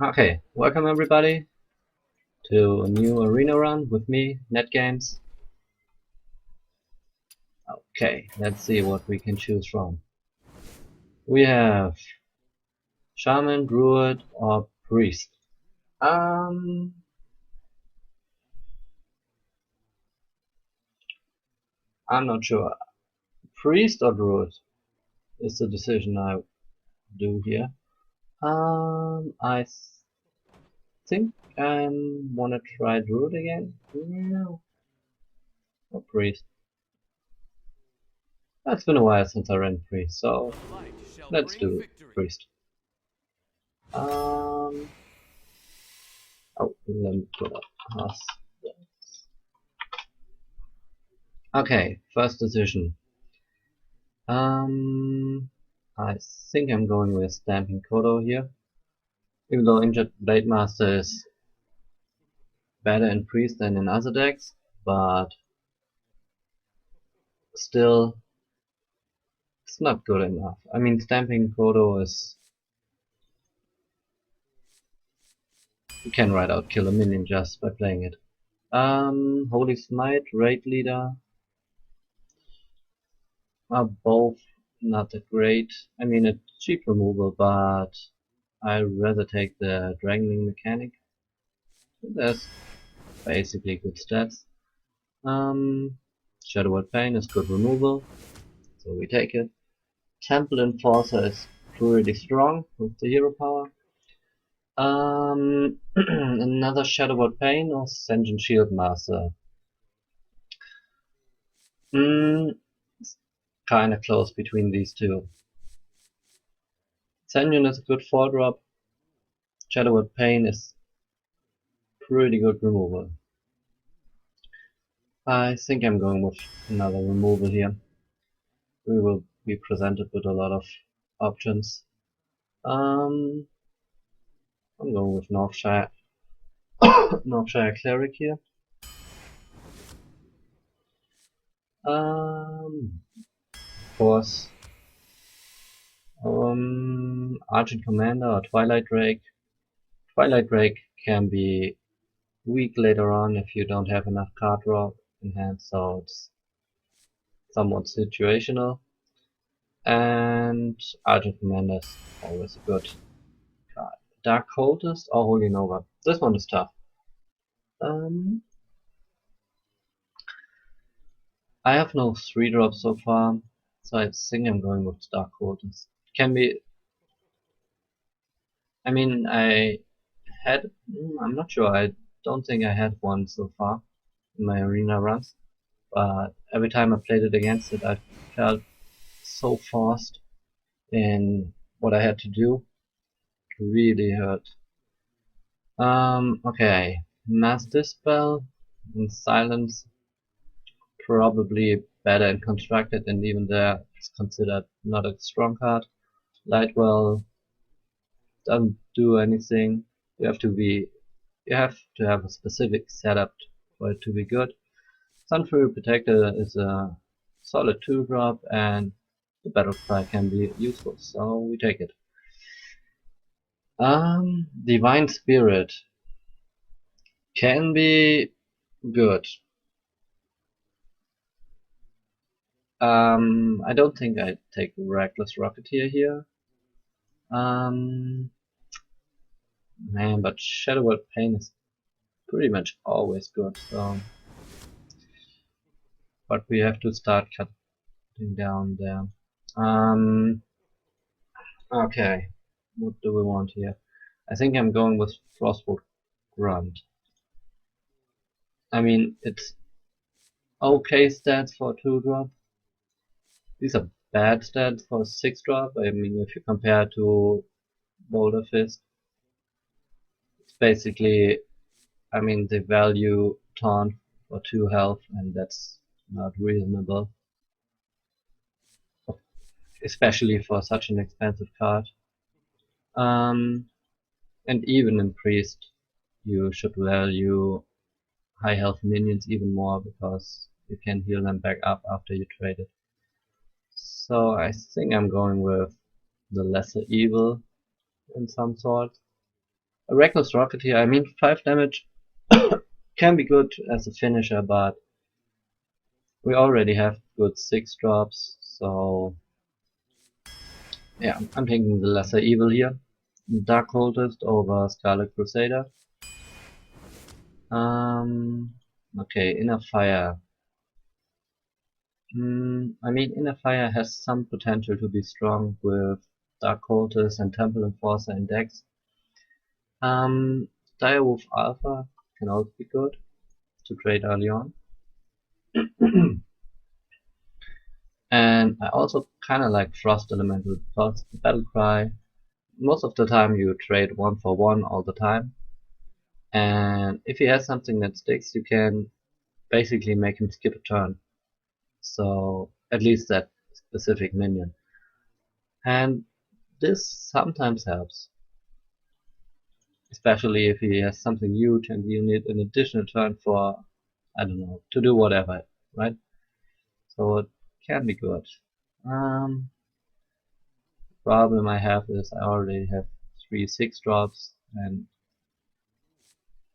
Okay, welcome everybody to a new arena run with me, NetGames. Okay, let's see what we can choose from. We have Shaman, Druid, or Priest. Um, I'm not sure. Priest or Druid is the decision I do here. I think I wanna try Druid again. No, or Priest. It's been a while since I ran Priest, so let's do Priest. Um, let me put up us. Okay, first decision. I think I'm going with Stamping Kodo here. Even though Injured Blade Master is better in Priest than in other decks, but still, it's not good enough. I mean, Stamping Kodo is... You can right out kill a minion just by playing it. Holy Smite, Raid Leader are both not that great. I mean, it's cheap removal, but I'd rather take the Dragonling mechanic. There's basically good stats. Shadow Word Pain is good removal, so we take it. Temple Enforcer is pretty strong with the hero power. Another Shadow Word Pain or Senjin Shield Master. It's kinda close between these two. Senjin is a good 4-drop. Shadow Word Pain is pretty good removal. I think I'm going with another removal here. We will be presented with a lot of options. I'm going with Northshire Cleric here. Of course, Argent Commander or Twilight Drake. Twilight Drake can be weak later on if you don't have enough card draw in hand, so it's somewhat situational. And Argent Commander is always a good card. Dark Cultist or Holy Nova. This one is tough. I have no 3-drops so far, so I think I'm going with Dark Cultist. Can be. I mean, I'm not sure. I don't think I had one so far in my arena runs, but every time I played it against it, I felt so fast in what I had to do. It really hurt. Okay. Mass Dispel and Silence probably better and constructed, and even there it's considered not a strong card. Lightwell doesn't do anything. You have to be You have to have a specific setup for it to be good. Sunfury Protector is a solid 2-drop and the battle cry can be useful, so we take it. Divine Spirit can be good. I don't think I'd take Reckless Rocketeer here. Man, but Shadow World Pain is pretty much always good, so. But we have to start cutting down there. Okay, what do we want here? I think I'm going with Frostbolt Grunt. I mean, it's okay stats for 2-drop. These are bad stats for 6-drop. I mean, if you compare to Boulder Fist, it's basically, I mean, they value Taunt for 2 health, and that's not reasonable. Especially for such an expensive card. And even in Priest, you should value high health minions even more because you can heal them back up after you trade it. So I think I'm going with the lesser evil in some sort. A reckless rocketeer, I mean 5 damage can be good as a finisher, but we already have good 6 drops, so yeah, I'm taking the lesser evil here. Dark Cultist over Scarlet Crusader. Okay, Inner Fire. I mean, Inner Fire has some potential to be strong with Dark Cultist and Temple Enforcer in decks. Direwolf Alpha can also be good to trade early on. And I also kinda like Frost Elemental because Battlecry, most of the time you trade 1 for 1 all the time. And if he has something that sticks, you can basically make him skip a turn. So, at least that specific minion. And this sometimes helps. Especially if he has something huge and you need an additional turn for, I don't know, to do whatever, right? So it can be good. Um, Problem I have is I already have 3 6 drops and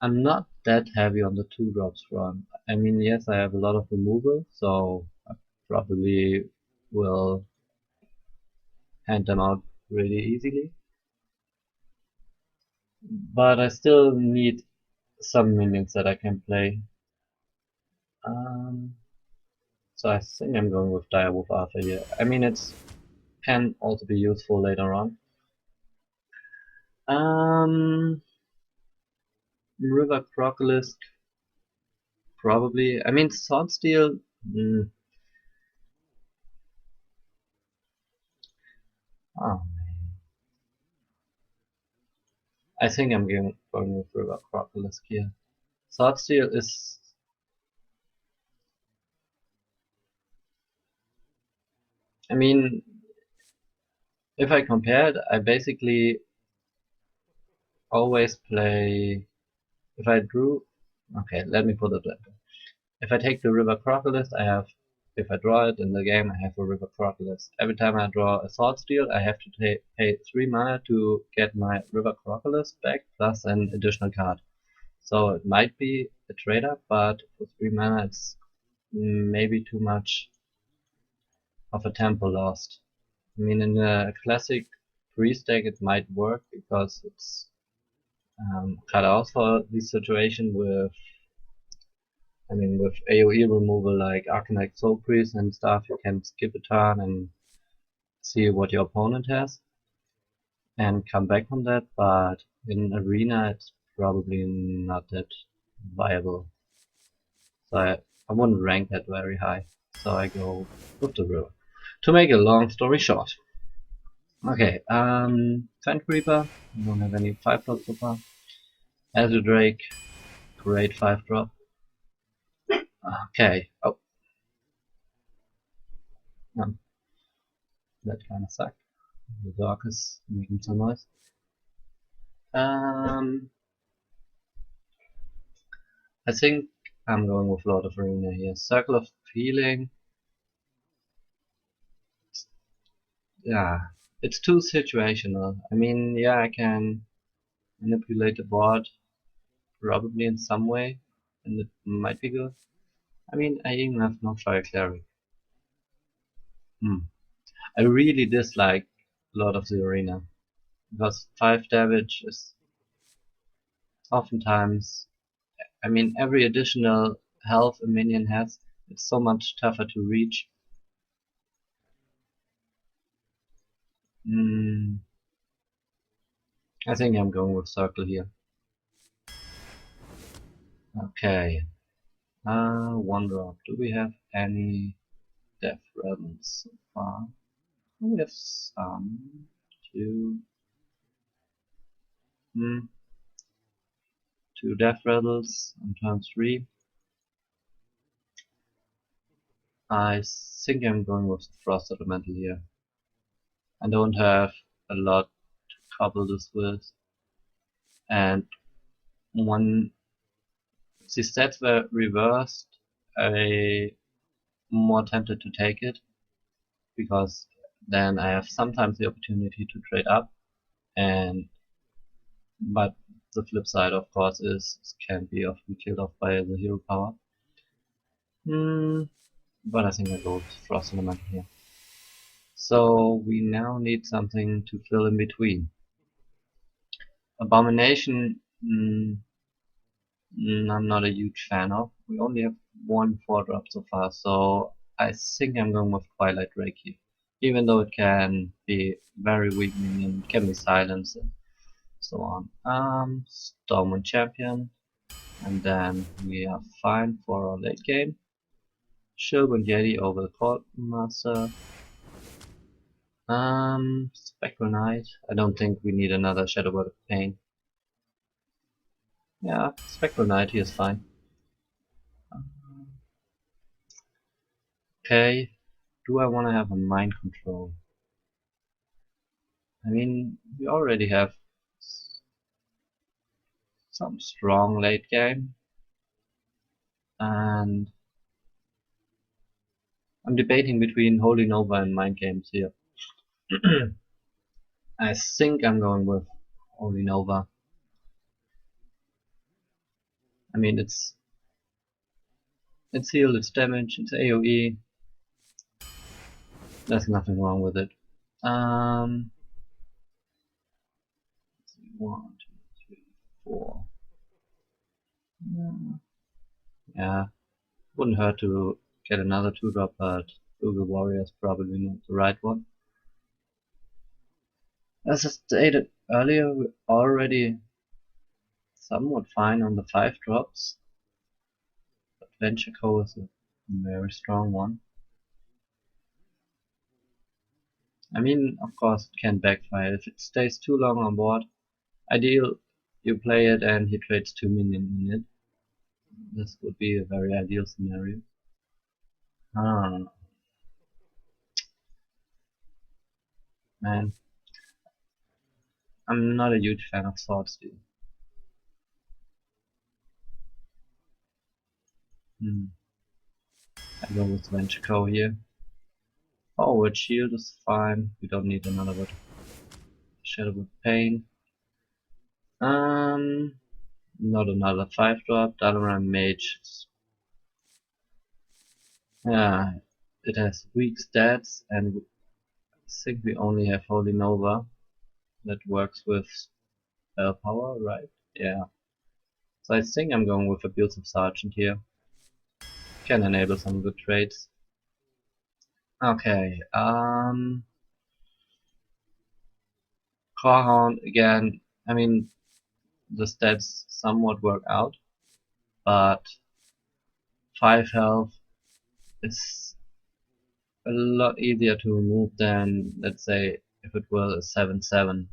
I'm not that heavy on the 2 drops front. I mean, yes, I have a lot of removal, so I probably will hand them out really easily. But I still need some minions that I can play. Um, so I think I'm going with Direwolf Alpha here. I mean, it's can also be useful later on. Um, River Crocolisk, probably. I mean, Swordsteel. Oh, I think I'm going with River Crocolisk here. Swordsteel is. I mean, if I compare it, I basically always play. If I drew. Okay, let me put it that way. If I take the River Crocodile, I have, if I draw it in the game, I have a River Crocodile. Every time I draw a Sword Steel, I have to pay 3 mana to get my River Crocodile back, plus an additional card. So it might be a trade-up, but for 3 mana it's maybe too much of a tempo lost. I mean, in a classic priest deck it might work because it's cut out for this situation with with AoE removal like Arcanite Soul Priest and stuff, you can skip a turn and see what your opponent has and come back from that, but in Arena it's probably not that viable. So I wouldn't rank that very high. So I go with the river. To make a long story short. Okay, Sand Creeper, I don't have any 5 drop so far. Azure Drake, great 5 drop. Okay, oh, that kinda sucked. The dog is making some noise. Um, I think I'm going with Lord of Arena here. Circle of Healing. Yeah, it's too situational. I mean, yeah, I can manipulate the board probably in some way, and it might be good. I mean, I even have no Fire Cleric. I really dislike Lord of the Arena because 5 damage is oftentimes. I mean, every additional health a minion has, it's so much tougher to reach. Mm, I think I'm going with Circle here. Okay. One drop. Do we have any Death Rattles so far? We have some. Two. Hmm. Two Death Rattles on turn 3. I think I'm going with the Frost Elemental here. I don't have a lot to couple this with. And when the stats were reversed, I'm more tempted to take it because then I have sometimes the opportunity to trade up and but The flip side, of course, is it can be often killed off by the hero power. But I think I go with Frost Element here. So we now need something to fill in between. Abomination, I'm not a huge fan of. We only have one 4-drop so far, so I think I'm going with Twilight Drake here. Even though it can be very weakening and can be silenced and so on. Stormwind Champion, and then we are fine for our late game. Shogun Yeti over the Court Master. Spectral Knight. I don't think we need another Shadow Word of Pain. Yeah, Spectral Knight here is fine. Okay, do I want to have a mind control? I mean, we already have some strong late game, and I'm debating between Holy Nova and Mind Games here. I think I'm going with Holy Nova. I mean, it's heal, it's damage, it's AoE. There's nothing wrong with it. 1, 2, 3, 4. Yeah, wouldn't hurt to get another 2-drop, but Google Warrior is probably not the right one. As I stated earlier, we're already somewhat fine on the 5-drops. Adventure Co is a very strong one. I mean, of course, it can backfire if it stays too long on board. Ideal, you play it and he trades 2 minions in it. This would be a very ideal scenario. Man, I'm not a huge fan of Sword Steel. I go with Adventure Co here. Forward shield is fine. We don't need another word. Shadow with Pain. Not another 5-drop. Dalaran Mage. Yeah, it has weak stats, and I think we only have Holy Nova that works with spell power, right? Yeah. So I think I'm going with Abusive Sergeant here. Can enable some good trades. Okay, Clawhound again. I mean, the stats somewhat work out, but 5 health is a lot easier to remove than, let's say, if it were a 7/7.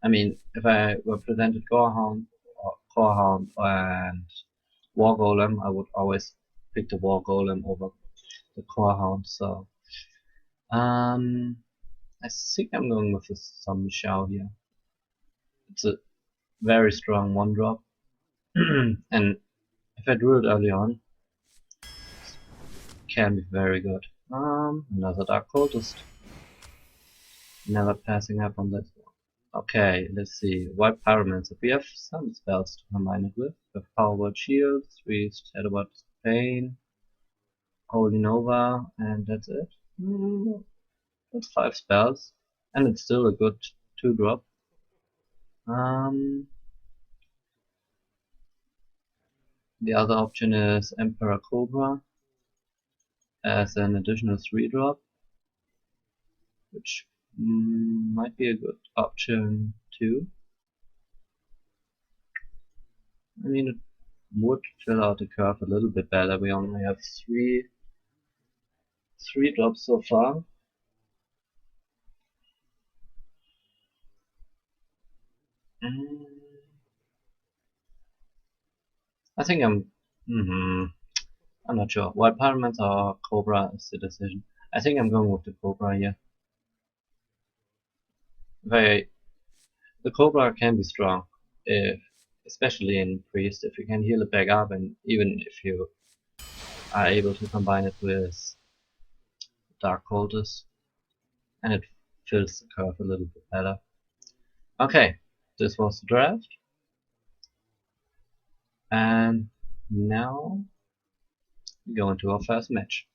I mean, if I were presented Clawhound and War Golem, I would always pick the War Golem over the Clawhound. So, I think I'm going with the Zombie Shao here. It's a very strong 1-drop, and if I drew it early on, it can be very good. Another Dark Cultist. Never passing up on this one. Okay, let's see. White Pyromancer. We have some spells to combine it with. We have Power Word Shield, 3 Shadow Word Pain, Holy Nova, and that's it. That's 5 spells, and it's still a good 2-drop. The other option is Emperor Cobra as an additional 3-drop, which might be a good option too. I mean, it would fill out the curve a little bit better. We only have three drops so far. I think I'm not sure. White Parliament or Cobra is the decision. I think I'm going with the Cobra here. The Cobra can be strong, especially in Priest, if you can heal it back up, and even if you are able to combine it with Dark Cultist, and it fills the curve a little bit better. Okay, this was the draft. And now we go into our first match.